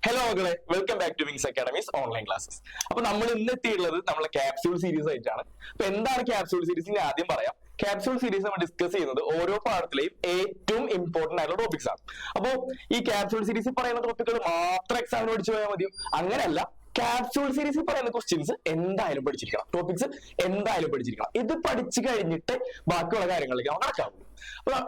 Hello മക്കളെ, welcome back to Wings Academy's online classes. അപ്പൊ നമ്മൾ ഇന്ന് എത്തിയുള്ളത് നമ്മളെ ക്യാപ്സ്യൂൾ സീരീസ് ആയിട്ടാണ്. അപ്പൊ എന്താണ് ക്യാപ്സ്യൂൾ സീരീസ് ആദ്യം പറയാം. ക്യാപ്സ്യൂൾ സീരീസ് നമ്മൾ ഡിസ്കസ് ചെയ്യുന്നത് ഓരോ പാഠത്തിലെയും ഏറ്റവും ഇമ്പോർട്ടന്റ് ആയിട്ടുള്ള ടോപ്പിക്സ് ആണ്. അപ്പോ ഈ ക്യാപ്സ്യൂൾ സീരീസിൽ പറയുന്ന ടോപ്പിക്കുകൾ മാത്രം എക്സാമിന് പഠിച്ചു പോയാൽ മതിയോ? അങ്ങനെയല്ല. ക്യാപ്സ്യൂൾ സീരീസിൽ പറയുന്ന ക്വസ്റ്റ്യൻസ് എന്തായാലും പഠിച്ചിരിക്കണം, ടോപ്പിക്സ് എന്തായാലും പഠിച്ചിരിക്കണം. ഇത് പഠിച്ചു കഴിഞ്ഞിട്ട് ബാക്കിയുള്ള കാര്യങ്ങളിലേക്ക് നമ്മൾ നടക്കാവുള്ളൂ.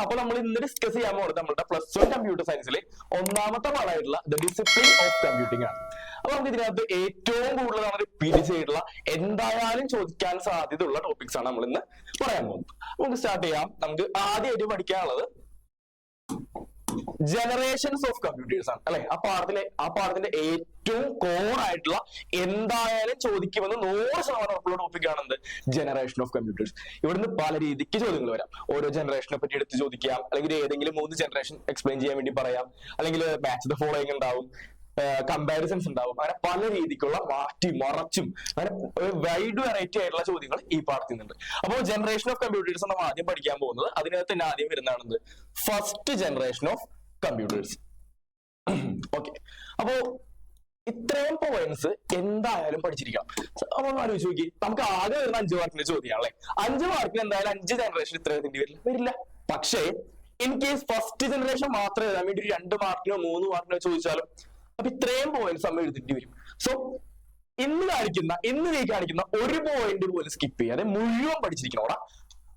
അപ്പൊ നമ്മൾ ഇന്ന് ഡിസ്കസ് ചെയ്യാൻ പോകുന്നത് നമ്മുടെ +1 കമ്പ്യൂട്ടർ സയൻസിലെ ഒന്നാമത്തെ പാഠമായിട്ടുള്ള ദ ഡിസിപ്ലിൻ ഓഫ് കമ്പ്യൂട്ടിംഗ് ആണ്. അപ്പൊ നമുക്ക് ഇതിനകത്ത് ഏറ്റവും കൂടുതൽ നമ്മൾ റിപ്പീറ്റ് ചെയ്തിട്ടുള്ള എന്തായാലും ചോദിക്കാൻ സാധ്യതയുള്ള ടോപ്പിക്സ് ആണ് നമ്മൾ ഇന്ന് പറയാൻ പോകുന്നത്. നമുക്ക് സ്റ്റാർട്ട് ചെയ്യാം. നമുക്ക് ആദ്യമായിട്ട് പഠിക്കാനുള്ളത് ജനറേഷൻസ് ഓഫ് കമ്പ്യൂട്ടേഴ്സ് ആണ് അല്ലെ. ആ പാഠത്തിന്റെ ഏറ്റവും കോർ ആയിട്ടുള്ള എന്തായാലും ചോദിക്കുമെന്ന് 100% ഉറപ്പുള്ള ടോപ്പിക് ആണെന്ത് ജനറേഷൻ ഓഫ് കമ്പ്യൂട്ടേഴ്സ്. ഇവിടുന്ന് പല രീതിക്ക് ചോദ്യങ്ങൾ വരാം. ഓരോ ജനറേഷനെ പറ്റി എടുത്ത് ചോദിക്കാം, അല്ലെങ്കിൽ ഏതെങ്കിലും 3 ജനറേഷൻ എക്സ്പ്ലെയിൻ ചെയ്യാൻ വേണ്ടി പറയാം, അല്ലെങ്കിൽ മാച്ച് ദ ഫോളോയിങ് ഉണ്ടാവും, കമ്പാരിസൺസ് ഉണ്ടാവും. അങ്ങനെ പല രീതിക്കുള്ള മാറ്റി മറച്ചും അങ്ങനെ വൈഡ് വെറൈറ്റി ആയിട്ടുള്ള ചോദ്യങ്ങൾ ഈ പാഠത്തിൽ നിന്നുണ്ട്. അപ്പോൾ ജനറേഷൻ ഓഫ് കമ്പ്യൂട്ടേഴ്സ് നമ്മൾ ആദ്യം പഠിക്കാൻ പോകുന്നത് അതിനകത്ത് തന്നെ ആദ്യം വരുന്നതാണെന്ത് first generation of computers. Okay, അപ്പോ ഇത്രയും പോയിന്റ്സ് എന്തായാലും പഠിച്ചിരിക്കാം. അപ്പൊ ഒന്ന് ആലോചിച്ച് നോക്കി, നമുക്ക് ആകെ വരുന്ന 5 മാർക്കിന്റെ ചോദ്യമാണ് അല്ലെ. 5 മാർക്കിന് എന്തായാലും 5 ജനറേഷൻ ഇത്ര എഴുതേണ്ടി വരില്ല. പക്ഷേ ഇൻ കേസ് ഫസ്റ്റ് ജനറേഷൻ മാത്രം എഴുതാൻ വേണ്ടി 2 മാർക്കിനോ 3 മാർക്കിനോ ചോദിച്ചാലും അപ്പൊ ഇത്രയും പോയിന്റ്സ് നമ്മൾ എഴുതേണ്ടി വരും. സോ ഇന്ന് നീ കാണിക്കുന്ന ഒരു പോയിന്റ് പോലും സ്കിപ്പ് ചെയ്യാതെ മുഴുവൻ പഠിച്ചിരിക്കണോടാ.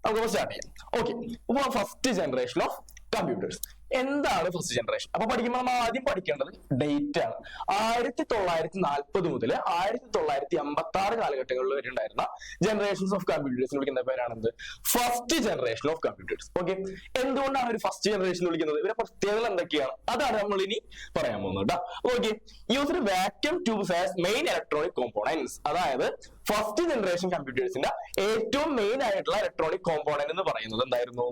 നമുക്ക് സ്റ്റാർട്ട് ചെയ്യാം. ഓക്കെ, അപ്പൊ ഫസ്റ്റ് ജനറേഷൻ ഓഫ് കമ്പ്യൂട്ടേഴ്സ്. എന്താണ് ഫസ്റ്റ് ജനറേഷൻ? അപ്പൊ പഠിക്കുമ്പോൾ നമ്മൾ ആദ്യം പഠിക്കേണ്ടത് ഡേറ്റ് ആണ്. 1940 മുതൽ 1956 കാലഘട്ടങ്ങളിൽ വരെ ഉണ്ടായിരുന്ന ജനറേഷൻസ് ഓഫ് കമ്പ്യൂട്ടേഴ്സ് വിളിക്കുന്ന പേരാണെന്ത് first generation of computers. Okay, എന്തുകൊണ്ടാണ് ഒരു ഫസ്റ്റ് ജനറേഷൻ വിളിക്കുന്നത്? ഇവരുടെ പ്രത്യേകതകൾ എന്തൊക്കെയാണ്? അതാണ് നമ്മൾ ഇനി പറയാൻ പോകുന്നത്. Okay, used vacuum tubes as main electronic components. അതായത് ഫസ്റ്റ് ജനറേഷൻ കമ്പ്യൂട്ടേഴ്സിന്റെ ഏറ്റവും മെയിൻ ആയിട്ടുള്ള ഇലക്ട്രോണിക് കോമ്പോണന്റ് എന്ന് പറയുന്നത് എന്തായിരുന്നു?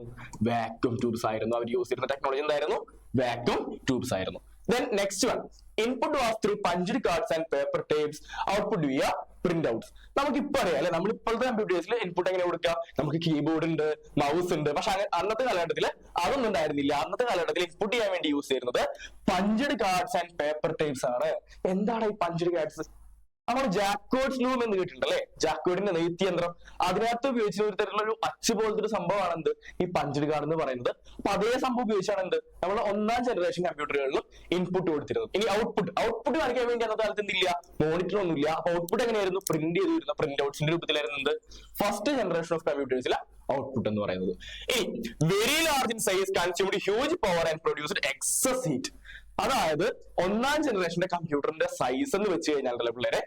വാക്യൂം ട്യൂബ്സ് ആയിരുന്നു. അവർ യൂസ് ചെയ്യുന്ന ടെക്നോളജി എന്തായിരുന്നു? വാക്യൂം ട്യൂബ്സ് ആയിരുന്നു. Then next one, input was through punched cards and paper tapes, output via printouts. നമുക്ക് ഇപ്പൊ അറിയാം അല്ലെ, നമ്മൾ ഇപ്പോഴത്തെ കമ്പ്യൂട്ടേഴ്സിൽ ഇൻപുട്ട് എങ്ങനെ കൊടുക്കുക? നമുക്ക് കീബോർഡ് ഉണ്ട്, മൗസ് ഉണ്ട്. പക്ഷെ അന്നത്തെ കാലഘട്ടത്തിൽ അതൊന്നും ഉണ്ടായിരുന്നില്ല. അന്നത്തെ കാലഘട്ടത്തിൽ ഇൻപുട്ട് ചെയ്യാൻ വേണ്ടി യൂസ് ചെയ്യുന്നത് punched cards and paper tapes ആണ്. എന്താണ് ഈ പഞ്ച്ഡ് കാർഡ്സ്? നമ്മൾ ജാക്കോഡ്സ് ലൂം എന്ന് കേട്ടിട്ടുണ്ട് അല്ലെ, ജാക്കോഡിന്റെ നെയ്ത്ത് യന്ത്രം. അതിനകത്ത് ഉപയോഗിച്ച ഒരു തരത്തിലുള്ള ഒരു അച്ച് പോലത്തെ ഒരു സംഭവമാണ് എന്ത് ഈ പഞ്ച്ഡ് കാർഡ് എന്ന് പറയുന്നത്. അപ്പൊ അതേ സംഭവം ഉപയോഗിച്ചാണ് എന്ത് നമ്മൾ 1ാം ജനറേഷൻ കമ്പ്യൂട്ടറുകളിലും ഇൻപുട്ട് കൊടുത്തിരുന്നത്. ഇനി ഔട്ട്പുട്ട് കാണിക്കാൻ വേണ്ടി അന്നത്തെ കാലത്ത് എന്തില്ല, മോണിറ്റർ ഒന്നുമില്ല. അപ്പൊ ഔട്ട്പുട്ട് എങ്ങനെയായിരുന്നു? പ്രിന്റ് ചെയ്ത് വരുന്ന പ്രിന്റ് ഔട്ട്സിന്റെ രൂപത്തിലായിരുന്നു എന്ത് ഫസ്റ്റ് ജനറേഷൻ ഓഫ് കമ്പ്യൂട്ടേഴ്സിലെ ഔട്ട്പുട്ട് എന്ന് പറയുന്നത്. ഇനി very large in size, consumed huge power and produced excess heat. അതായത് 1ാം ജനറേഷന്റെ കമ്പ്യൂട്ടറിന്റെ സൈസ് എന്ന് വെച്ച് കഴിഞ്ഞാൽ പിള്ളേരെ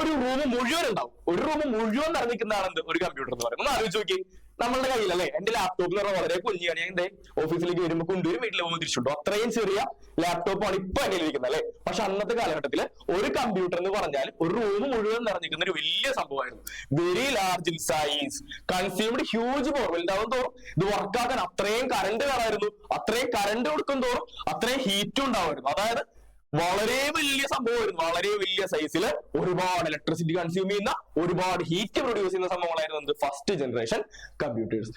ഒരു റൂം മുഴുവൻ ഉണ്ടാവും. ഒരു റൂം മുഴുവൻ നിറഞ്ഞിരിക്കുന്നതാണ് ഒരു കമ്പ്യൂട്ടർ എന്ന് പറയുന്നത്. ഒന്ന് ആലോചിച്ച് നോക്കി, നമ്മളുടെ കയ്യിൽ അല്ലെ, എന്റെ ലാപ്ടോപ്പ് എന്ന് പറഞ്ഞാൽ വളരെ കുഞ്ഞാണ്. ഞാൻ എന്റെ ഓഫീസിലേക്ക് വരുമ്പോൾ കൊണ്ടുവരും, വീട്ടിൽ പോകുമ്പോൾ തിരിച്ചുണ്ടോ. അത്രയും ചെറിയ ലാപ്ടോപ്പാണ് ഇപ്പൊ എന്റെ ഇരിക്കുന്നത് അല്ലെ. പക്ഷെ അന്നത്തെ കാലഘട്ടത്തിൽ ഒരു കമ്പ്യൂട്ടർ എന്ന് പറഞ്ഞാൽ ഒരു റൂം മുഴുവൻ നിറഞ്ഞിരിക്കുന്ന ഒരു വലിയ സംഭവമായിരുന്നു. Very large in size, consumed huge power. വലുതാവും തോറും ഇത് വർക്കാക്കാൻ അത്രയും കറണ്ട് വേണമായിരുന്നു. അത്രയും കറണ്ട് കൊടുക്കും തോറും അത്രയും ഹീറ്റും ഉണ്ടാവുമായിരുന്നു. അതായത് വളരെ വലിയ സംഭവമായിരുന്നു. വളരെ വലിയ സൈസിൽ ഒരുപാട് ഇലക്ട്രിസിറ്റി കൺസ്യൂം ചെയ്യുന്ന, ഒരുപാട് ഹീറ്റ് പ്രൊഡ്യൂസ് ചെയ്യുന്ന സംഭവങ്ങളായിരുന്നു first generation computers.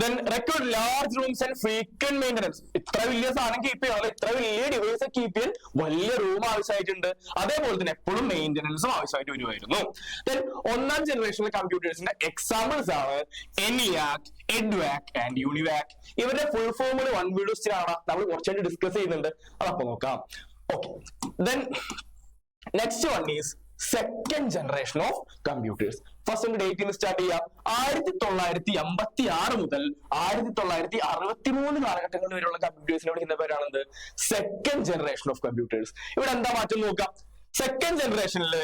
Then record large rooms and frequent maintenance. ഇത്ര വലിയ സാധനം കീപ്പ് ചെയ്യാൻ, ഇത്ര വലിയ ഡിവൈസ് കീപ്പ് ചെയ്യാൻ വലിയ റൂം ആവശ്യമായിട്ടുണ്ട്. അതേപോലെ തന്നെ എപ്പോഴും മെയിൻ്റനൻസും ആവശ്യമായിട്ട് വരുമായിരുന്നു. Then 1ാം ജനറേഷനിലെ കമ്പ്യൂട്ടേഴ്സിന്റെ എക്സാമ്പിൾസ് ആണ് ENIAC, EDVAC ആൻഡ് UNIVAC. ഇവരുടെ ഫുൾ ഫോമുകൾ 1 വീഡിയോ ആണ് നമ്മൾ കുറച്ചായിട്ട് ഡിസ്കസ് ചെയ്യുന്നുണ്ട്. അതപ്പോ നോക്കാം. Okay, then next one is second generation of computers. First നമുക്ക് ഡേറ്റിന് സ്റ്റാർട്ട് ചെയ്യാം. 1956 മുതൽ 1963 കാലഘട്ടങ്ങളിൽ വരെയുള്ള കമ്പ്യൂട്ടേഴ്സിനെ വിളിക്കുന്ന പേരാണെന്ത് സെക്കൻഡ് ജനറേഷൻ ഓഫ് കമ്പ്യൂട്ടേഴ്സ്. ഇവിടെ എന്താ മാറ്റം നോക്കാം. സെക്കൻഡ് ജനറേഷനിൽ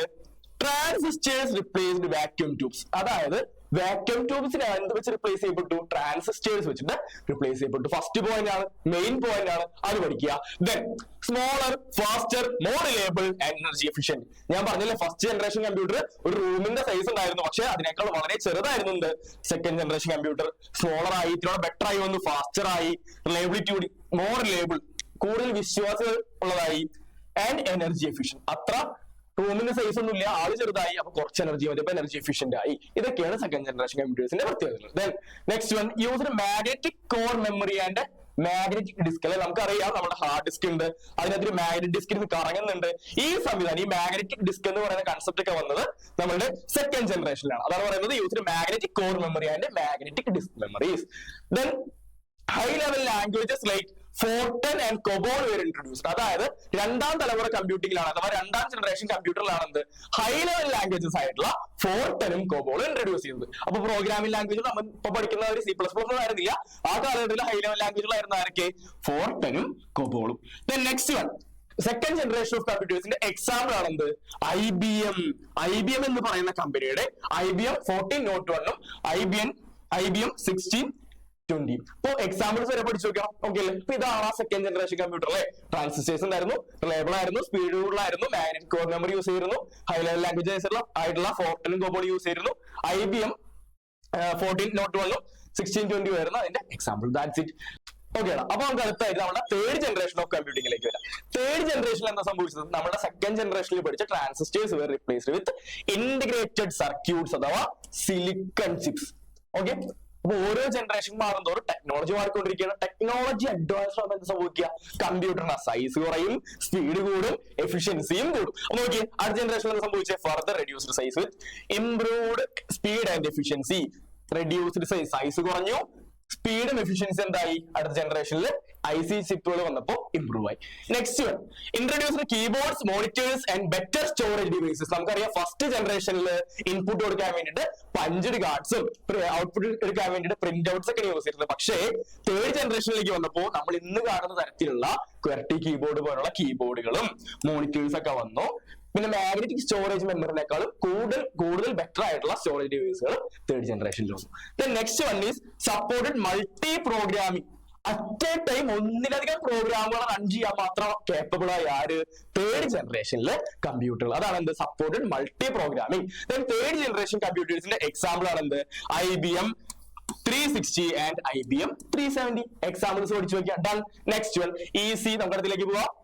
ട്രാൻസിസ്റ്റേഴ്സ് റിപ്ലേസ്ഡ് വാക്യൂം ട്യൂബ്സ്. അതായത് വാക്യൂം ട്യൂബ്സിനെ എന്ത് വെച്ച് റിപ്ലേസ് ചെയ്യപ്പെട്ടു? ട്രാൻസിസ്റ്റേഴ്സ് വെച്ചിട്ട് റിപ്ലേസ് ചെയ്യപ്പെട്ടു. ഫസ്റ്റ് പോയിന്റ് ആണ്, മെയിൻ പോയിന്റ് ആണ്, അത് പഠിക്കുക. Then smaller, faster, more reliable, energy efficient. ഞാൻ പറഞ്ഞില്ലേ, ഫസ്റ്റ് ജനറേഷൻ കമ്പ്യൂട്ടർ ഒരു റൂമിന്റെ സൈസ് ഉണ്ടായിരുന്നു, പക്ഷെ അതിനേക്കാൾ വളരെ ചെറുതായിരുന്നു സെക്കൻഡ് ജനറേഷൻ കമ്പ്യൂട്ടർ. സ്മോളർ ആയി, ഇതിനോട് ബെറ്റർ ആയി വന്നു, ഫാസ്റ്റർ ആയി, റിലയബിലിറ്റി കൂടി, മോർ റിലയബിൾ, കൂടുതൽ വിശ്വാസം ഉള്ളതായി, ആൻഡ് എനർജി എഫിഷ്യന്റ്. അത്ര റൂമിന്റെ സൈസ് ഒന്നും ഇല്ല, ആള് ചെറുതായി, അപ്പൊ കുറച്ച് എനർജി മതി, അപ്പൊ എനർജി എഫിഷ്യന്റ് ആയി. ഇതൊക്കെയാണ് സെക്കൻഡ് ജനറേഷൻ കമ്പ്യൂട്ടേഴ്സിന്റെ പ്രത്യേകതകൾ. Then next one, used magnetic core memory and magnetic disk അല്ലെ, നമുക്കറിയാം നമ്മുടെ ഹാർഡ് ഡിസ്ക് ഉണ്ട്, അതിനകത്തൊരു മാഗ്നറ്റിക് ഡിസ്ക് കറങ്ങുന്നുണ്ട്. ഈ സംവിധാനം, ഈ മാഗ്നറ്റിക് ഡിസ്ക് എന്ന് പറയുന്ന കൺസെപ്റ്റ് ഒക്കെ വന്നത് നമ്മുടെ സെക്കൻഡ് ജനറേഷനിലാണ്. അതാണ് പറയുന്നത് used magnetic core memory and magnetic disk memories. Then high level languages like Fortran and COBOL were introduced. അതായത് രണ്ടാം തലമുറ കമ്പ്യൂട്ടിംഗിലാണ് അഥവാ രണ്ടാം ജനറേഷൻ കമ്പ്യൂട്ടറിലാണ് ഹൈ ലെവൽ ലാംഗ്വേജസ് ആയിട്ടുള്ള ഫോർട്ടനും കൊബോളും ഇൻട്രൊഡ്യൂസ് ചെയ്യുന്നത്. അപ്പൊ പ്രോഗ്രാമിംഗ് ലാംഗ്വേജ് നമ്മൾ ഇപ്പൊ പഠിക്കുന്ന ഒരു C++ ആയിരുന്നില്ല, ആ കാലഘട്ടത്തിൽ ഹൈ ലെവൽ ലാംഗ്വേജുകളായിരുന്നു ആരൊക്കെ? ഫോർട്ടനും കൊബോളും. Next one, second generation of കമ്പ്യൂട്ടേഴ്സിന്റെ എക്സാമ്പിൾ ആണെന്ത്? IBM എന്ന് പറയുന്ന കമ്പനിയുടെ IBM 1401 IBM 1620. അപ്പൊ എക്സാമ്പിൾസ് വരെ പഠിച്ചു നോക്കണം. ഓക്കെ അല്ലേ? ഇപ്പൊ ഇതാണ് ആ സെക്കൻഡ് ജനറേഷൻ കമ്പ്യൂട്ടർ അല്ലെ. ട്രാൻസിസ്റ്റേഴ്സ് ഉണ്ടായിരുന്നു, റിലയബിൾ ആയിരുന്നു, സ്പീഡ് കൂടുതലായിരുന്നു, മാഗ്നറ്റിക് കോർ മെമ്മറി യൂസ് ചെയ്തിരുന്നു, ഹൈ ലെവൽ ലാംഗ്വേജസ് ആയിട്ടുള്ള ഫോർട്ടനും കോബോൾ യൂസ് ചെയ്തിരുന്നു. IBM 1401 1620 ആയിരുന്നു അതിന്റെ എക്സാമ്പിൾ. That's it. ഓക്കെ ആണ്. അപ്പൊ നമുക്ക് അടുത്തായിട്ട് നമ്മുടെ തേർഡ് ജനറേഷൻ ഓഫ് കമ്പ്യൂട്ടിംഗിലേക്ക് വരാം. തേർഡ് ജനറേഷനിൽ എന്താ സംഭവിച്ചത്? നമ്മുടെ സെക്കൻഡ് ജനറേഷനിൽ പഠിച്ച transistors were replaced with integrated circuits അഥവാ സിലിക്കൺ ചിപ്സ്. ഓക്കെ. അപ്പൊ ഓരോ ജനറേഷൻ മാറുന്നതോറും ടെക്നോളജി മാറിക്കൊണ്ടിരിക്കുകയാണ്. ടെക്നോളജി അഡ്വാൻസ് ആകുമ്പോൾ എന്താ സംഭവിക്കുക? കമ്പ്യൂട്ടറിന്റെ സൈസ് കുറയും, സ്പീഡ് കൂടും, എഫിഷ്യൻസിയും കൂടും. അപ്പൊ നോക്കിയേ, അടുത്ത ജനറേഷനിൽ എന്താ സംഭവിച്ചത്? Further reduced size with improved speed and efficiency. Reduced size കുറഞ്ഞു, സ്പീഡും എഫിഷ്യൻസി എന്തായി? അടുത്ത ജനറേഷനിൽ IC ചിപ്പുകൾ വന്നപ്പോ ഇംപ്രൂവ് ആയി. Next one, introduced keyboards, monitors and better storage devices. നമുക്കറിയാം ഫസ്റ്റ് ജനറേഷനിൽ ഇൻപുട്ട് കൊടുക്കാൻ വേണ്ടിയിട്ട് പഞ്ച്ഡ് കാർഡ്സും ഔട്ട്പുട്ട് എടുക്കാൻ വേണ്ടിയിട്ട് പ്രിന്റ് ഔട്ട്സ് ഒക്കെ യൂസ് ചെയ്തിരുന്നത്. പക്ഷേ തേർഡ് ജനറേഷനിലേക്ക് വന്നപ്പോൾ നമ്മൾ ഇന്ന് കാണുന്ന തരത്തിലുള്ള QWERTY കീബോർഡ് പോലുള്ള കീബോർഡുകളും മോണിറ്റേഴ്സ് ഒക്കെ വന്നു. പിന്നെ മാഗ്നറ്റിക് സ്റ്റോറേജ് മെമ്മറിനേക്കാളും കൂടുതൽ ബെറ്റർ ആയിട്ടുള്ള സ്റ്റോറേജ് ഡിവൈസുകൾ തേർഡ് ജനറേഷനിൽ വന്നു. Next one is supported multi programming. At A time ഒന്നിലധികം പ്രോഗ്രാമുകൾ റൺ ചെയ്യാൻ മാത്രം കേപ്പബിൾ ആയ ആര്? തേർഡ് ജനറേഷനിലെ കമ്പ്യൂട്ടറുകൾ. അതാണ് എന്ത്? Supported multi programming. Third generation കമ്പ്യൂട്ടേഴ്സിന്റെ എക്സാമ്പിൾ ആണ് എന്ത്? IBM 360 and IBM 370. എക്സാമ്പിൾസ് പഠിച്ചു നോക്കിയാൽ ഡൺ. Next one easy. നമുക്ക് അടുത്തിലേക്ക് പോവാം.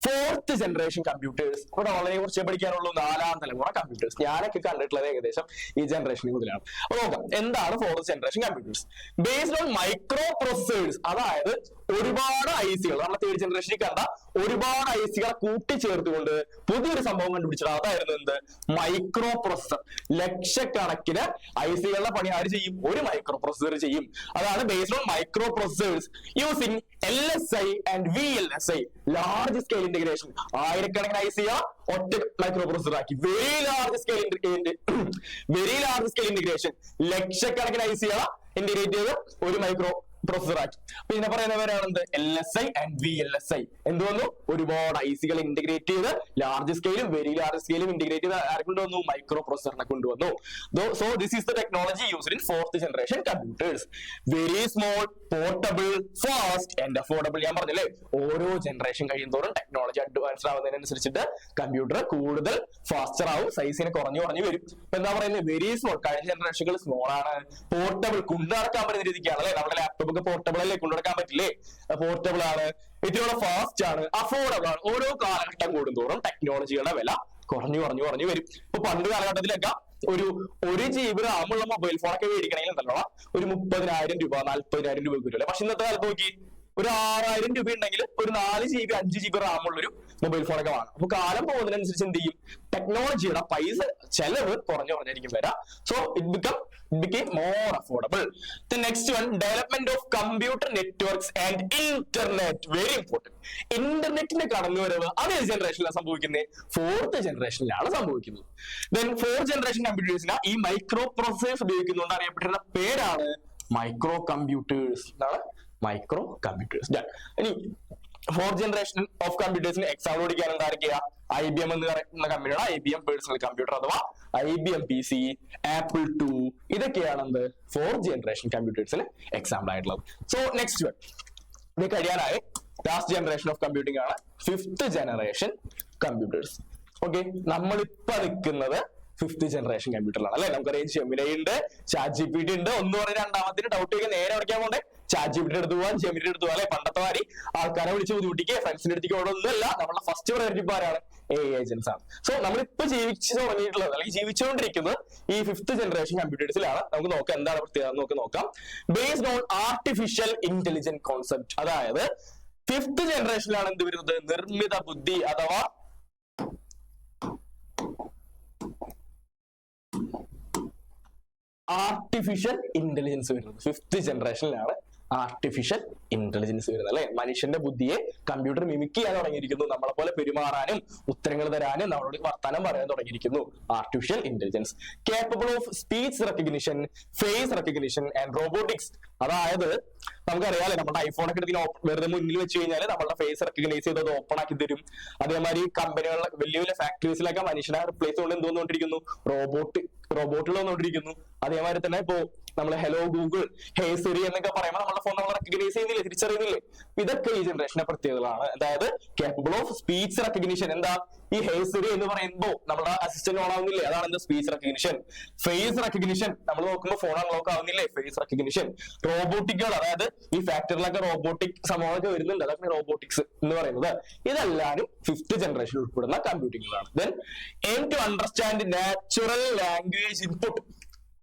Fourth generation computers. ഇവിടെ വളരെ കുറച്ച് പഠിക്കാനുള്ളൂ. നാലാം തലമുറ കമ്പ്യൂട്ടേഴ്സ്. ഞാനൊക്കെ കണ്ടിട്ടുള്ളത് ഏകദേശം ഈ ജനറേഷനിൽ മുതലാണ്. അപ്പൊ നോക്കാം എന്താണ് fourth generation computers. Based on micro processors, അതായത് ഒരുപാട് ICകൾ, നമ്മുടെ തേർഡ് ജനറേഷനിൽ കണ്ട ഒരുപാട് ICകളെ കൂട്ടിച്ചേർത്തുകൊണ്ട് പുതിയൊരു സംഭവം കണ്ടുപിടിച്ചത്. അതായിരുന്നു എന്ത്? Micro processor. ലക്ഷക്കണക്കിന് ICകളുടെ പണി ആര് ചെയ്യും? ഒരു മൈക്രോ പ്രൊസസർ ചെയ്യും. അതാണ് based on micro processors using LSI and VLSI, large scale integration. ആയിരക്കണക്കിന് ICകളെ ഒറ്റ മൈക്രോ പ്രൊസസർ ആക്കി. Very large scale integration. ലക്ഷക്കണക്കിന് ICകളെ ഇന്റഗ്രേറ്റ് ചെയ്ത് ഒരു മൈക്രോ പ്രൊസസർ ആക്കി. പിന്നെ പറയുന്നവരാണെന്ത്? LSI and VLSI. എന്തുവന്നു? ഒരുപാട് ICകൾ ഇന്റഗ്രേറ്റ് ചെയ്ത് ലാർജ് സ്കെയിലും വെരി ലാർജ് സ്കെയിലും ഇന്റഗ്രേറ്റ് ചെയ്ത് ആരെ കൊണ്ടുവന്നു? മൈക്രോ പ്രൊസസറിനെ കൊണ്ടുവന്നു. So this is the technology used in fourth generation computers. Very small, portable, fast and affordable. ഞാൻ പറഞ്ഞില്ലേ, ഓരോ ജനറേഷൻ കഴിയുന്നതോറും ടെക്നോളജി അഡ്വാൻസ്ഡ് ആവുന്നതിനനുസരിച്ചിട്ട് കമ്പ്യൂട്ടർ കൂടുതൽ ഫാസ്റ്റർ ആവും, സൈസിന് കുറഞ്ഞു വരും. ഇപ്പൊ എന്താ പറയുന്നത്? Very small. കഴിഞ്ഞ ജനറേഷനുകൾ സ്മോൾ ആണ്. പോർട്ടബിൾ, കൊണ്ടുനടക്കാൻ പറ്റുന്ന രീതിക്കാണ് അല്ലെ. നമ്മുടെ ലാപ്ടോപ്പ് ഒക്കെ പോർട്ടബിൾ അല്ലേ, കൊണ്ടുനടക്കാൻ പറ്റില്ലേ? പോർട്ടബിൾ ആണ്. ഇതിലൂടെ ഫാസ്റ്റ് ആണ്, അഫോർഡബിൾ ആണ്. ഓരോ കാലഘട്ടം കൂടുന്തോറും ടെക്നോളജികളുടെ വില കുറഞ്ഞു വരും. ഇപ്പൊ പണ്ട് കാലഘട്ടത്തിലൊക്കെ ഒരു GB റാമുള്ള മൊബൈൽ ഫോണൊക്കെ മേടിക്കണമെങ്കിൽ ഉണ്ടല്ലോ ഒരു 30,000 രൂപ 40,000 രൂപ കിട്ടുമല്ലോ. പക്ഷെ ഇന്നത്തെ കാലത്ത് നോക്കി, ഒരു 6,000 രൂപ ഉണ്ടെങ്കിൽ ഒരു 4 GB 5 GB റാമുള്ളൊരു മൊബൈൽ ഫോണൊക്കെ വാങ്ങും. അപ്പൊ കാലം പോകുന്നതിനനുസരിച്ച് എന്ത് ചെയ്യും? ടെക്നോളജിയുടെ പൈസ ചെലവ് കുറഞ്ഞായിരിക്കും വരാം. So it became more affordable. The next one, development of computer networks and internet. Very important. ഇന്റർനെറ്റിന്റെ കടന്നുവരവ് അതേ ജനറേഷനിലാണ് സംഭവിക്കുന്നത്? ഫോർത്ത് ജനറേഷനിലാണ് സംഭവിക്കുന്നത്. Then ഫോർത്ത് ജനറേഷൻ കമ്പ്യൂട്ടേഴ്സിന് ഈ മൈക്രോ പ്രൊസസ്സേഴ്സ് ഉപയോഗിക്കുന്നതുകൊണ്ട് അറിയപ്പെട്ടിരുന്ന പേരാണ് മൈക്രോ കമ്പ്യൂട്ടേഴ്സ്. എന്താണ്? Micro computers. ഇനി ഫോർത്ത് ജനറേഷൻ ഓഫ് കമ്പ്യൂട്ടേഴ്സിന് എക്സാമ്പിൾ പഠിക്കാനുണ്ട് ആരൊക്കെയാ? IBM എന്ന് പറയുന്ന കമ്പനിയുടെ IBM പേഴ്സണൽ കമ്പ്യൂട്ടർ അഥവാ IBM PC, Apple II, ഇതൊക്കെയാണ് എന്ത്? ഫോർത്ത് ജനറേഷൻ കമ്പ്യൂട്ടേഴ്സിന് എക്സാമ്പിൾ ആയിട്ടുള്ളത്. സോ നെക്സ്റ്റ് വൺ, ഇത് കഴിയാനായി ലാസ്റ്റ് ജനറേഷൻ ഓഫ് കമ്പ്യൂട്ടിംഗ് ആണ് ഫിഫ്ത്ത് ജനറേഷൻ കമ്പ്യൂട്ടേഴ്സ്. ഓക്കെ, നമ്മളിപ്പോ നിൽക്കുന്നത് ഫിഫ്ത്ത് ജനറേഷൻ കമ്പ്യൂട്ടറിലാണ് അല്ലെ. നമുക്കറിയാം ജെമിനി ഉണ്ട്, ChatGPT ഉണ്ട്. ഒന്ന് പറഞ്ഞ രണ്ടാമത്തിന് ഡൗട്ട് ഒക്കെ നേരെ പഠിക്കാൻ പോണ്ടേ ChatGPT എടുത്ത് പോവാൻ, ജെമിനി എടുത്ത് പോവാൻ അല്ലെ. പണ്ടത്തെ മാതിരി ആൾക്കാരെ വിളിച്ച് ബുദ്ധിമുട്ടിക്കുക ഫ്രണ്ട്സിന്റെ അടുത്തേക്ക് ഓടൊന്നുമല്ല. നമ്മളെ ഫസ്റ്റ് പ്രയോറിറ്റി ആരാണ്? ഏജൻസ് ആണ്. സോ നമ്മളിപ്പോ ജീവിച്ചു തുടങ്ങിയിട്ടുള്ളത് അല്ലെങ്കിൽ ജീവിച്ചുകൊണ്ടിരിക്കുന്നത് ഈ 5th ജനറേഷൻ കമ്പ്യൂട്ടേഴ്സിലാണ്. നമുക്ക് നോക്കാം എന്താണ് പ്രത്യേകത നമുക്ക് നോക്കാം. Based on artificial intelligent concept, അതായത് 5th ജനറേഷനിലാണ് എന്ത് വരുന്നത്, നിർമ്മിത ബുദ്ധി അഥവാ ആർട്ടിഫിഷ്യൽ ഇന്റലിജൻസ് വരുന്നത്. 5th ജനറേഷനിലാണ് ആർട്ടിഫിഷ്യൽ ഇന്റലിജൻസ് വരുന്നത് അല്ലെ. മനുഷ്യന്റെ ബുദ്ധിയെ കമ്പ്യൂട്ടർ മിമിക് ചെയ്യാൻ തുടങ്ങിയിരിക്കുന്നു, നമ്മളെ പോലെ പെരുമാറാനും ഉത്തരങ്ങൾ തരാനും നമ്മളോട് വർത്തമാനം പറയാൻ തുടങ്ങിയിരിക്കുന്നു. Artificial intelligence capable of speech recognition, face recognition and robotics. അതായത് നമുക്കറിയാലോ നമ്മുടെ ഐഫോൺ ഒക്കെ എടുത്ത് വെറുതെ മുന്നിൽ വെച്ച് കഴിഞ്ഞാൽ നമ്മുടെ ഫേസ് റെക്കഗ്നൈസ് ചെയ്ത് അത് ഓപ്പൺ ആക്കി തരും. അതേമാതിരി കമ്പനികളിലെ വലിയ വലിയ ഫാക്ടറീസിലൊക്കെ മനുഷ്യനെ റിപ്ലേസ് കൊണ്ട് എന്ത് വന്നുകൊണ്ടിരിക്കുന്നു, റോബോട്ടുകൾ വന്നുകൊണ്ടിരിക്കുന്നു. അതേമാതിരി തന്നെ ഇപ്പോ നമ്മൾ ഹലോ ഗൂഗിൾ, ഹേ സിറി എന്നൊക്കെ പറയുമ്പോൾ നമ്മുടെ ഫോൺ നമ്മൾ റെക്കഗ്നൈസ് ചെയ്യുന്നില്ലേ, തിരിച്ചറിയുന്നില്ലേ. ഇതൊക്കെ ഈ ജനറേഷന്റെ പ്രത്യേകതകളാണ്. അതായത് കേപ്പബിൾ ഓഫ് സ്പീച്ച് റെക്കഗ്നിഷൻ. എന്താ ഈ ഹേ സിറി എന്ന് പറയുമ്പോൾ നമ്മുടെ അസിസ്റ്റന്റ് ഓൺ ആവുന്നില്ലേ, അതാണ് എന്താ സ്പീച്ച് റെക്കഗ്നിഷൻ. ഫേസ് റെക്കഗ്നിഷൻ, നമ്മൾ നോക്കുമ്പോൾ ഫോൺ അൺലോക്ക് ആവുന്നില്ലേ, ഫേസ് റെക്കഗ്നിഷൻ. റോബോട്ടിക്കുകൾ, അതായത് ഈ ഫാക്ടറിയിലൊക്കെ റോബോട്ടിക് സംഭവങ്ങളൊക്കെ വരുന്നുണ്ട്, അതൊക്കെ റോബോട്ടിക്സ് എന്ന് പറയുന്നത്. ഇതെല്ലാരും 5th ജനറേഷൻ ഉൾപ്പെടുന്ന കമ്പ്യൂട്ടിങ്ങുകളാണ്. Then aim to understand natural language input.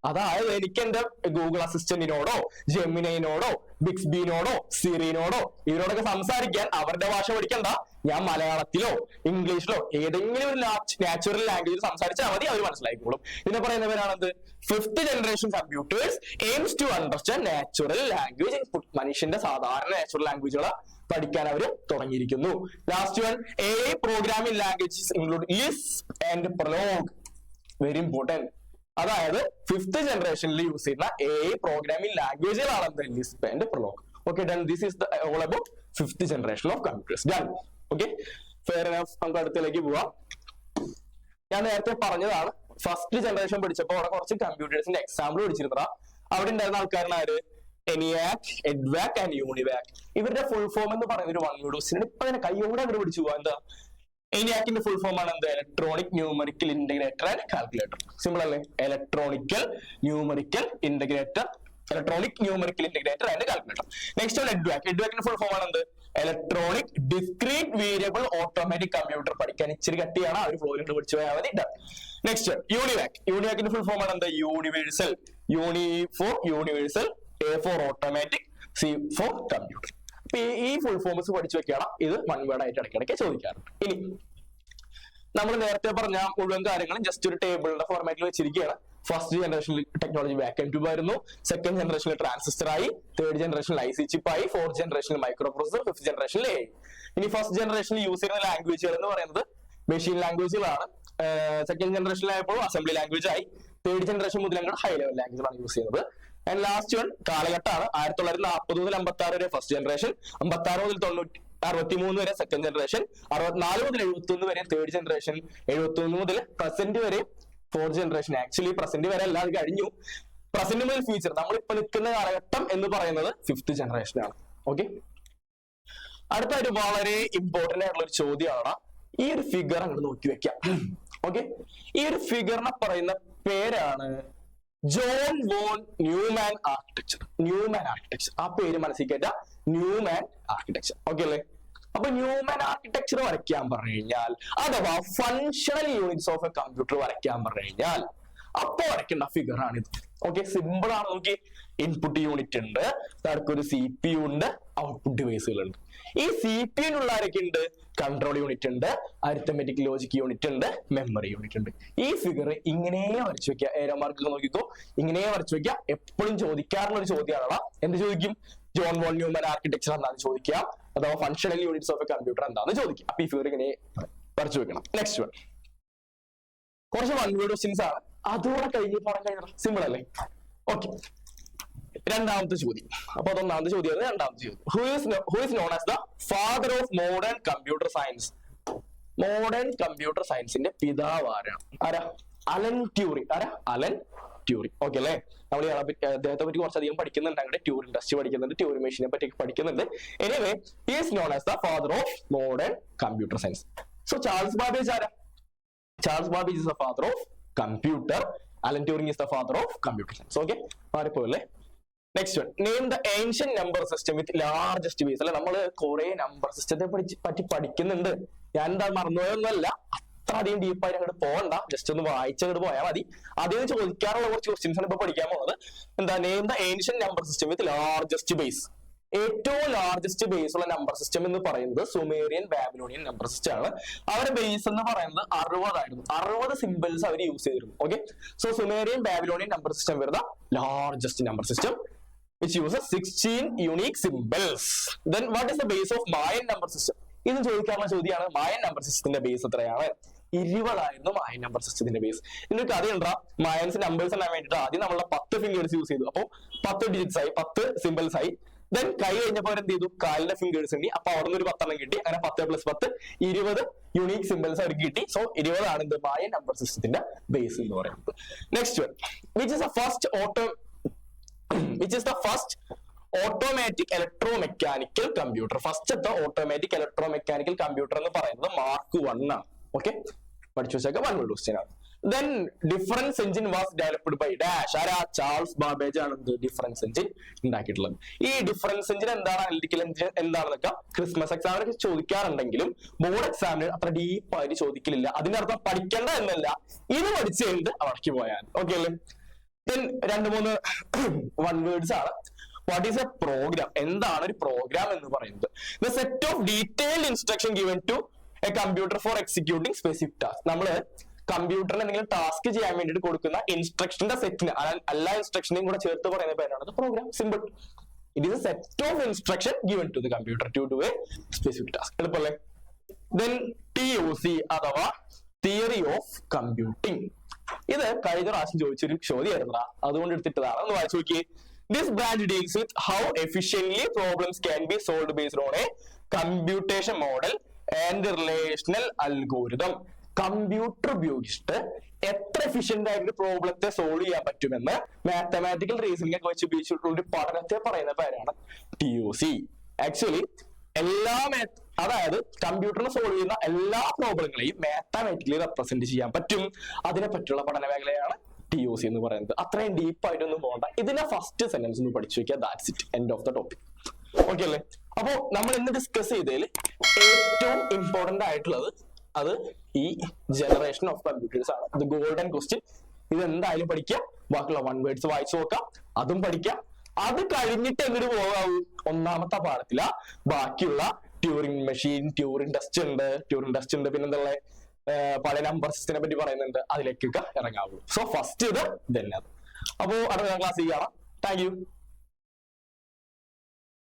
അതായത് എനിക്ക് എന്റെ ഗൂഗിൾ അസിസ്റ്റന്റിനോടോ ജെമിനൈനോടോ ബിക്സ്ബിനോടോ സിറിനോടോ ഇവരോടൊക്കെ സംസാരിക്കാൻ അവരുടെ ഭാഷ പഠിക്കണ്ട, ഞാൻ മലയാളത്തിലോ ഇംഗ്ലീഷിലോ ഏതെങ്കിലും ഒരു നാച്ചുറൽ ലാംഗ്വേജിൽ സംസാരിച്ചാൽ മതി, അവർ മനസ്സിലാക്കിക്കോളും. ഇതിനെ പറയുന്നവരാണെന്ത്, 5th generation computers aims to understand natural language input. മനുഷ്യന്റെ സാധാരണ നാച്ചുറൽ ലാംഗ്വേജുകളെ പഠിക്കാൻ അവർ തുടങ്ങിയിരിക്കുന്നു. Last one, AI programming languages include Lisp and Prolog. Very important. അതായത് 5th ജനറേഷനിൽ യൂസ് ചെയ്യുന്ന AI പ്രോഗ്രാമിംഗ് ലാംഗ്വേജുകളാണ് Lisp and Prolog. Okay done. This is all about 5th generation of computers. Done. Okay fair enough. നമുക്ക് അടുത്തേക്ക് പോവാം. ഞാൻ നേരത്തെ പറഞ്ഞതാണ് 1st ജനറേഷൻ പഠിച്ചപ്പോൾ അവിടെ കുറച്ച് കമ്പ്യൂട്ടേഴ്സിന്റെ എക്സാമ്പിൾ പഠിച്ചിരുന്നതാ. അവിടെ ഉണ്ടായിരുന്ന ആൾക്കാരാണ് ആര്, ENIAC, EDVAC ആൻഡ് UNIVAC. ഇവരുടെ ഫുൾ ഫോം എന്ന് പറയുന്ന ഒരു 1 word ക്വസ്റ്റ്യൻ ഇപ്പൊ തന്നെ കൈയോടെ അങ്ങോട്ട് പിടിച്ചു പോവാ. എന്താ ENIACന്റെ ഫുൾ ഫോം ആണ് എന്ത്, electronic numerical integrator and calculator. Simple അല്ലേ, electronic numerical integrator and calculator. Next EDVAC. EDVACന്റെ ഫുൾ ഫോം ആണ് എന്ത്, electronic discrete variable automatic computer. പഠിക്കാൻ ഇച്ചിരി കട്ടിയാണ്, ആ ഒരു ഫ്ലോയിൽ പഠിച്ചു പോയാൽ മതി. നെക്സ്റ്റ് UNIVAC. UNIVACന്റെ ഫുൾ ഫോം ആണ് എന്ത്, universal. Universal, A for automatic, C for computer. ഈ ഫുൾ ഫോംസ് പഠിച്ചു വെക്കണം. ഇത് 1 word ആയിട്ട് ഇടയ്ക്കിടയ്ക്ക് ചോദിക്കാറുണ്ട്. ഇനി നമ്മൾ നേരത്തെ പറഞ്ഞ മുഴുവൻ കാര്യങ്ങളും ജസ്റ്റ് ഒരു ടേബിളിന്റെ ഫോർമാറ്റിൽ വെച്ചിരിക്കുകയാണ്. 1st ജനറേഷനിൽ ടെക്നോളജി വാക്യൂം ട്യൂബ് ആയിരുന്നു, 2nd ജനറേഷനിൽ ട്രാൻസിസ്റ്റർ ആയി, 3rd ജനറേഷനിൽ IC ചിപ്പ് ആയി, 4th ജനറേഷനിൽ മൈക്രോ പ്രൊസസർ, 5th ജനറേഷനിൽ AI. ഇനി 1st ജനറേഷനിൽ യൂസ് ചെയ്യുന്ന ലാംഗ്വേജുകൾ എന്ന് പറയുന്നത് മെഷീൻ ലാംഗ്വേജുകളാണ്. 2nd ജനറേഷനിലായപ്പോൾ അസംബ്ലി ലാംഗ്വേജ് ആയി, 3rd ജനറേഷൻ മുതൽ അങ്ങോട്ട് ഹൈ ലെവൽ ലാംഗ്വേജാണ് യൂസ് ചെയ്യുന്നത്. ആൻഡ് ലാസ്റ്റ് വൺ കാലഘട്ടമാണ് 1940 മുതൽ 56 വരെ 1st ജനറേഷൻ, 56 മുതൽ 63 വരെ 2nd ജനറേഷൻ, 64 മുതൽ 71 വരെ 3rd ജനറേഷൻ, 71 മുതൽ പ്രസന്റ് വരെ 4th ജനറേഷൻ. ആക്ച്വലി പ്രസന്റ് വരെ അല്ലാതെ കഴിഞ്ഞു. പ്രസന്റ് മുതൽ ഫ്യൂച്ചർ, നമ്മളിപ്പോ നിൽക്കുന്ന കാലഘട്ടം എന്ന് പറയുന്നത് 5th ജനറേഷൻ ആണ്. ഓക്കെ, അടുത്തായിട്ട് വളരെ ഇമ്പോർട്ടന്റ് ആയിട്ടുള്ള ഒരു ചോദ്യമാണ് ഈ ഒരു ഫിഗർ അങ്ങോട്ട് നോക്കി വെക്കാം. ഓക്കെ, ഈ ഒരു ഫിഗറിനെ പറയുന്ന പേരാണ് ജോൺ വോൺ ന്യൂമാൻ ആർക്കിടെക്ചർ. ആ പേര് മനസ്സിൽ കേട്ടാ, ന്യൂമാൻ ആർക്കിടെക്ചർ. ഓക്കെ അല്ലേ? അപ്പൊ ന്യൂമാൻ ആർക്കിടെക്ചർ വരയ്ക്കാൻ പറഞ്ഞു കഴിഞ്ഞാൽ, അഥവാ functional units of A computer വരയ്ക്കാൻ പറഞ്ഞു കഴിഞ്ഞാൽ അപ്പൊ വരയ്ക്കേണ്ട ഫിഗർ ആണിത്. ഓക്കെ, സിമ്പിൾ ആണ്. നോക്കി, ഇൻപുട്ട് യൂണിറ്റ് ഉണ്ട്, ഒരു CPU ഉണ്ട്, ഔട്ട്പുട്ട് ഡിവൈസുകൾ ഉണ്ട്. ഈ CPU ആരൊക്കെ ഉണ്ട്, കൺട്രോൾ യൂണിറ്റ് ഉണ്ട്, അരിത്തമെറ്റിക് ലോജിക് യൂണിറ്റ് ഉണ്ട്, മെമ്മറി യൂണിറ്റ് ഉണ്ട്. ഈ ഫിഗർ ഇങ്ങനെ വരച്ചു വെക്കുക. ഏരോ മാർക്ക് നോക്കിക്കോ, ഇങ്ങനെ വരച്ചു വെക്കുക. എപ്പോഴും ചോദിക്കാറുള്ള ഒരു ചോദ്യമാണ്. എന്ത് ചോദിക്കും, ജോൺ വോൺ ന്യൂമാൻ ആർക്കിടെക്ചർ എന്താണെന്ന് ചോദിക്കാം, അഥവാ functional units of A computer എന്താണെന്ന് ചോദിക്കാം. അപ്പൊ ഈ ഫിഗർ ഇങ്ങനെ വരച്ചു വെക്കണം. നെക്സ്റ്റ് വൺ, കുറച്ച് 1 word ക്വസ്റ്റ്യൻസ് ആണ്. അതോടെ കഴിഞ്ഞ് പോകാൻ കഴിഞ്ഞ സിമ്പിൾ അല്ലേ? ഓക്കെ, രണ്ടാമത്തെ ചോദ്യം. അപ്പൊ അതൊന്നാമത്തെ ചോദ്യമാണ്. രണ്ടാമത്തെ ചോദ്യം, who is known as the father of modern computer science. Modern computer സയൻസിന്റെ പിതാവ് ആരാ? Alan Turing. Alan Turing. Okay അല്ലേ? നമ്മൾ അദ്ദേഹത്തെ പറ്റി കുറച്ചധികം പഠിക്കുന്നുണ്ട്. അങ്ങനെ ട്യൂറിംഗ് ടെസ്റ്റ് പഠിക്കുന്നുണ്ട്, ട്യൂറിംഗ് മെഷീനെ പറ്റി പഠിക്കുന്നുണ്ട്. Anyway, he is known as the father of modern computer science. So Charles Babbage ആരാ? Charles Babbage is the father of computer. Alan Turing is the father of computer science. Okay, മാറിപ്പോയല്ലേ? Next one, name the ancient number system with largest base. അല്ലെ, നമ്മൾ കുറെ number സിസ്റ്റത്തെ പറ്റി പഠിക്കുന്നുണ്ട്. ഞാൻ എന്താ മറന്നുപോയൊന്നുമല്ല, അത്ര അധികം ഡീപ്പായിട്ട് അങ്ങോട്ട് പോകണ്ട, ജസ്റ്റ് ഒന്ന് വായിച്ചങ്ങോട്ട് പോയാൽ മതി. അതിന് ചോദിക്കാറുള്ള കുറച്ച് ക്വസ്റ്റ്യൻസ് ആണ് ഇപ്പൊ പഠിക്കാൻ പോകുന്നത്. എന്താ, name the ancient number system with largest base. ഏറ്റവും ലാർജസ്റ്റ് ബേസ് ഉള്ള നമ്പർ സിസ്റ്റം എന്ന് പറയുന്നത് സുമേറിയൻ ബാബിലോണിയൻ നമ്പർ സിസ്റ്റം ആണ്. അവരുടെ ബേസ് എന്ന് പറയുന്നത് 60 ആയിരുന്നു. 60 സിമ്പിൾസ് അവർ യൂസ് ചെയ്തിരുന്നു. Okay, so Sumerian Babylonian number system വരുന്ന largest number system which uses 16 unique symbols. Then what is the base of Mayan number system? ഇത് ചോദിക്കാനുള്ള ചോദ്യമാണ്. മായൻ നമ്പർ സിസ്റ്റത്തിന്റെ ബേസ് എത്രയാണ്? 20 ആയിരുന്നു മായൻ നമ്പർ സിസ്റ്റത്തിന്റെ ബേസ്. ഇതിന്റെ കഥയുണ്ടാ, മായൻസ് നമ്പേഴ്സ് എണ്ണാൻ വേണ്ടിയിട്ട് ആദ്യം നമ്മളെ 10 ഫിംഗേഴ്സ് യൂസ് ചെയ്തു. അപ്പൊ 10 ഡിജിറ്റ്സ് ആയി, 10 സിമ്പിൾസ് ആയി. ദെൻ കൈ കഴിഞ്ഞപ്പോൾ എന്ത് ചെയ്തു, കാലിന്റെ ഫിംഗേഴ്സ് എണ്ണി. അപ്പൊ അവിടെ നിന്ന് ഒരു 10 എണ്ണം കിട്ടി. അങ്ങനെ 10 + 10 20 യുണീക് സിമ്പിൾസ് അവർക്ക് കിട്ടി. സോ 20 ആണ് എന്ത് മായൻ നമ്പർ സിസ്റ്റത്തിന്റെ ബേസ് എന്ന് പറയുന്നത്. Next one, which is the first automatic electromechanical computer. ഫസ്റ്റത്തെ ഓട്ടോമാറ്റിക് ഇലക്ട്രോമെക്കാനിക്കൽ കമ്പ്യൂട്ടർ എന്ന് പറയുന്നത് Mark 1 ആണ്. ഓക്കെ, പഠിച്ചു വെച്ചേക്കാം. 1 വേർഡ് ക്വസ്റ്റ്യൻ ആണ്. Then difference engine was developed by dash. ആരാ? ചാൾസ് ബാബേജ് ആണ് ഡിഫറൻസ് എഞ്ചിൻ ഉണ്ടാക്കിയിട്ടുള്ളത്. ഈ ഡിഫറൻസ് എഞ്ചിൻ എന്താണ്, അനലിറ്റിക്കൽ എഞ്ചിൻ എന്താണെന്നൊക്കെ ക്രിസ്മസ് എക്സാമിനൊക്കെ ചോദിക്കാറുണ്ടെങ്കിലും ബോർഡ് എക്സാമിന് അത്ര ഡീപ്പായിട്ട് ചോദിക്കലില്ല. അതിനർത്ഥം പഠിക്കേണ്ട എന്നല്ല, ഇത് പഠിച്ചു കഴിഞ്ഞിട്ട് അവിടേക്ക് പോയാൽ ഓക്കെ അല്ലേ. Then 2-3 വൺ വേർഡ്സ് ആണ്. What is a program? എന്താണ് ഒരു പ്രോഗ്രാം എന്ന് പറയുന്നത്? The set of detailed instruction given to a computer for executing specific task. നമ്മള് കമ്പ്യൂട്ടറിന് എന്തെങ്കിലും ടാസ്ക് ചെയ്യാൻ വേണ്ടിയിട്ട് കൊടുക്കുന്ന ഇൻസ്ട്രക്ഷന്റെ സെറ്റിന്, എല്ലാ ഇൻസ്ട്രക്ഷനെയും കൂടെ ചേർത്ത് പറയുന്ന പേരാണ് program. Simple. It is a set of instruction given to the computer to do a specific task. എളുപ്പല്ലേ? ദെൻ TOC അഥവാ തിയറി ഓഫ് കമ്പ്യൂട്ടിംഗ്. ഇത് കഴിഞ്ഞ പ്രാവശ്യം ചോദിച്ചൊരു ചോദ്യമായിരുന്നാ, അതുകൊണ്ട് എടുത്തിട്ടതാണ്. ഒന്ന് വായിച്ചു നോക്കിയേ. This branch deals with how efficiently problems can be solved based on a computation model and relational algorithm. Computer ഉപയോഗിച്ചിട്ട് എത്ര എഫിഷ്യന്റ് ആയിട്ട് പ്രോബ്ലത്തെ സോൾവ് ചെയ്യാൻ പറ്റുമെന്ന് മാത്തമാറ്റിക്കൽ റീസണിംഗ് ഒക്കെ വെച്ച് ഉപയോഗിച്ചിട്ടുള്ള ഒരു പഠനത്തെ പറയുന്ന പേരാണ് TOC. ആക്ച്വലി അതായത് കമ്പ്യൂട്ടറിന് സോൾവ് ചെയ്യുന്ന എല്ലാ പ്രോബ്ലങ്ങളെയും മാത്തമാറ്റിക്കലി റെപ്രസെന്റ് ചെയ്യാൻ പറ്റും. അതിനെ പറ്റിയുള്ള പഠന മേഖലയാണ് TOC എന്ന് പറയുന്നത്. അത്രയും ഡീപ്പായിട്ടൊന്നും പോകണ്ട. ഇതിന്റെ ഫസ്റ്റ് സെന്റൻസ് ഒന്ന് പഠിച്ചു വെക്കുക. That's it, end of the topic. Okay അല്ലേ? അപ്പോ നമ്മൾ ഇന്ന് ഡിസ്കസ് ചെയ്തതിൽ ഏറ്റവും ഇമ്പോർട്ടന്റ് ആയിട്ടുള്ളത് അത് ഈ ജനറേഷൻ ഓഫ് കമ്പ്യൂട്ടേഴ്സ് ആണ്. ഇത് ഗോൾഡൻ ക്വസ്റ്റ്യൻ. ഇത് എന്തായാലും പഠിക്കുക. ബാക്കിയുള്ള വൺ വേർഡ്സ് വായിച്ചു നോക്കാം, അതും പഠിക്കാം. അത് കഴിഞ്ഞിട്ട് എങ്ങോട്ട് പോകാവൂ? ഒന്നാമത്തെ പാഠത്തില ബാക്കിയുള്ള ട്യൂറിംഗ് മെഷീൻ, ട്യൂറിംഗ് ടെസ്റ്റ് ഉണ്ട്, പിന്നെന്താ പഴയ നമ്പർ സിസ്റ്റത്തിനെ പറ്റി പറയുന്നുണ്ട്. അതിലേക്കൊക്കെ ഇറങ്ങാവുള്ളൂ. സോ ഫസ്റ്റ് ഇത് തന്നെ. അപ്പോ അടുത്ത ക്ലാസ്സിൽ കാണാം. Thank you.